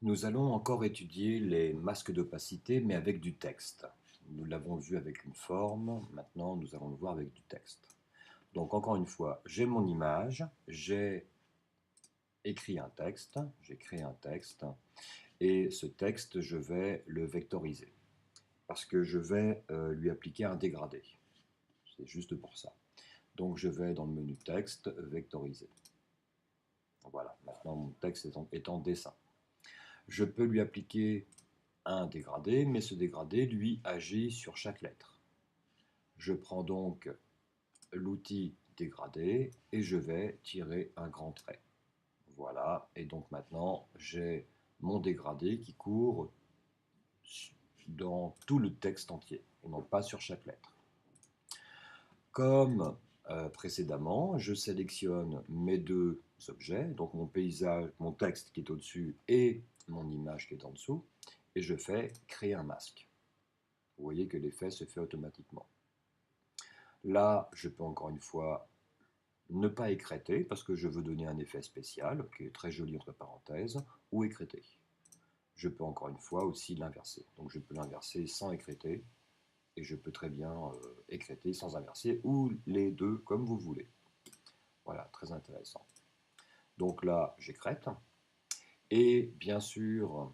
Nous allons encore étudier les masques d'opacité, mais avec du texte. Nous l'avons vu avec une forme, maintenant nous allons le voir avec du texte. Donc encore une fois, j'ai mon image, j'ai écrit un texte, j'ai créé un texte, et ce texte, je vais le vectoriser, parce que je vais lui appliquer un dégradé. C'est juste pour ça. Donc je vais dans le menu texte, vectoriser. Voilà, maintenant mon texte est en dessin. Je peux lui appliquer un dégradé, mais ce dégradé, lui, agit sur chaque lettre. Je prends donc l'outil dégradé et je vais tirer un grand trait. Voilà, et donc maintenant, j'ai mon dégradé qui court dans tout le texte entier, et non pas sur chaque lettre. Comme précédemment, je sélectionne mes deux objets, donc mon paysage, mon texte qui est au-dessus et mon image qui est en dessous, et je fais créer un masque. Vous voyez que l'effet se fait automatiquement. Là, je peux encore une fois ne pas écrêter parce que je veux donner un effet spécial, qui est très joli entre parenthèses, ou écrêter. Je peux encore une fois aussi l'inverser. Donc je peux l'inverser sans écrêter, et je peux très bien écrêter sans inverser, ou les deux comme vous voulez. Voilà, très intéressant. Donc là, j'écrète. Et bien sûr,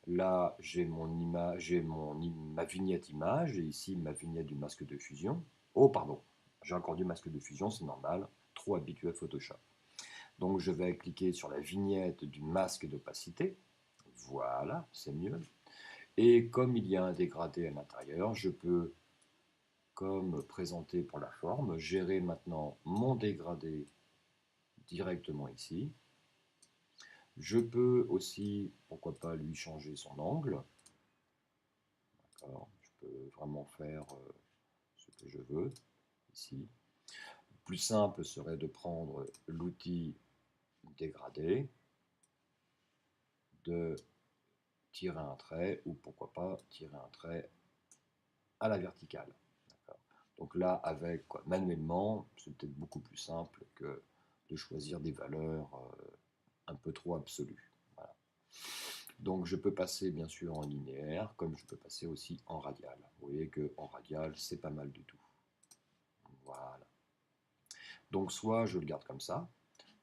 là, j'ai mon image, ma vignette image, et ici ma vignette du masque de fusion. Oh, pardon, j'ai encore du masque de fusion, c'est normal, trop habitué à Photoshop. Donc je vais cliquer sur la vignette du masque d'opacité. Voilà, c'est mieux. Et comme il y a un dégradé à l'intérieur, je peux, comme présenté pour la forme, gérer maintenant mon dégradé directement ici. Je peux aussi, pourquoi pas, lui changer son angle. Je peux vraiment faire ce que je veux ici. Le plus simple serait de prendre l'outil dégradé, de tirer un trait, ou pourquoi pas tirer un trait à la verticale. Donc là, avec manuellement, c'est peut-être beaucoup plus simple que de choisir des valeurs un peu trop absolues. Voilà. Donc je peux passer bien sûr en linéaire, comme je peux passer aussi en radial. Vous voyez qu'en radial, c'est pas mal du tout. Voilà. Donc soit je le garde comme ça,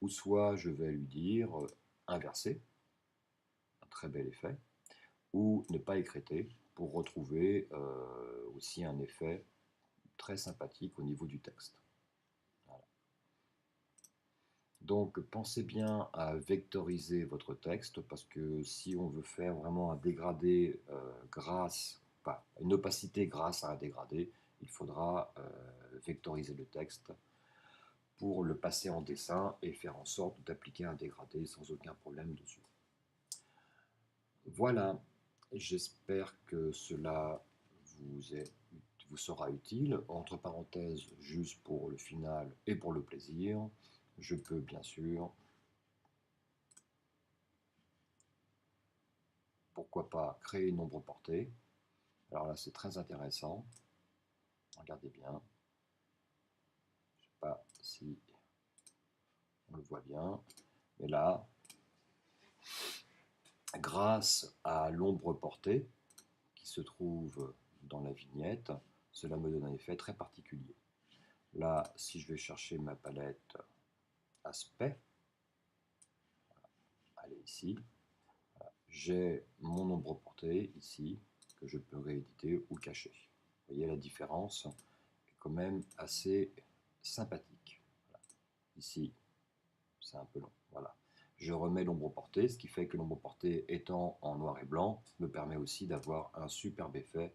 ou soit je vais lui dire inverser, un très bel effet, ou ne pas écrêter pour retrouver aussi un effet très sympathique au niveau du texte. Voilà. Donc pensez bien à vectoriser votre texte parce que si on veut faire vraiment un dégradé enfin, une opacité grâce à un dégradé, il faudra vectoriser le texte pour le passer en dessin et faire en sorte d'appliquer un dégradé sans aucun problème dessus. Voilà, j'espère que cela vous sera utile. Entre parenthèses, juste pour le final et pour le plaisir, je peux bien sûr, pourquoi pas, créer une ombre portée. Alors là, c'est très intéressant. Regardez bien. Je ne sais pas si on le voit bien. Mais là, grâce à l'ombre portée qui se trouve dans la vignette, cela me donne un effet très particulier. Là, si je vais chercher ma palette aspect, allez ici, j'ai mon ombre portée ici que je peux rééditer ou cacher. Vous voyez la différence est quand même assez sympathique. Voilà. Ici, c'est un peu long. Voilà. Je remets l'ombre portée, ce qui fait que l'ombre portée étant en noir et blanc me permet aussi d'avoir un superbe effet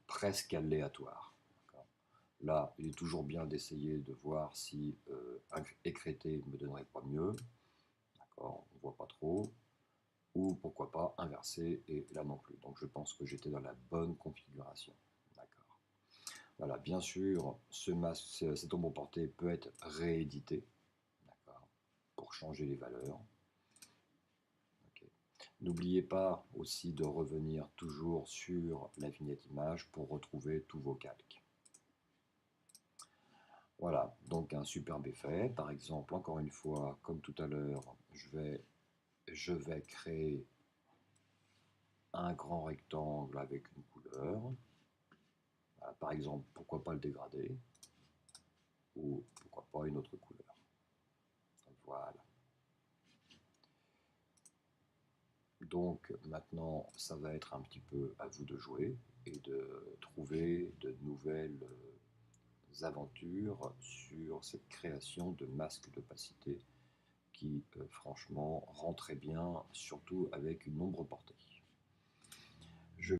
presque aléatoire. Là, il est toujours bien d'essayer de voir si écréter me donnerait pas mieux. D'accord, on ne voit pas trop. Ou pourquoi pas inverser, et là non plus. Donc je pense que j'étais dans la bonne configuration. D'accord. Voilà, bien sûr, cet ombre porté peut être réédité, d'accord, pour changer les valeurs. Okay. N'oubliez pas aussi de revenir toujours sur la vignette image pour retrouver tous vos calques. Voilà, donc un superbe effet. Par exemple, encore une fois, comme tout à l'heure, je vais créer un grand rectangle avec une couleur. Voilà, par exemple, pourquoi pas le dégradé, ou pourquoi pas une autre couleur. Voilà. Donc maintenant, ça va être un petit peu à vous de jouer et de trouver de nouvelles aventures sur cette création de masques d'opacité qui, franchement, rend très bien, surtout avec une ombre portée.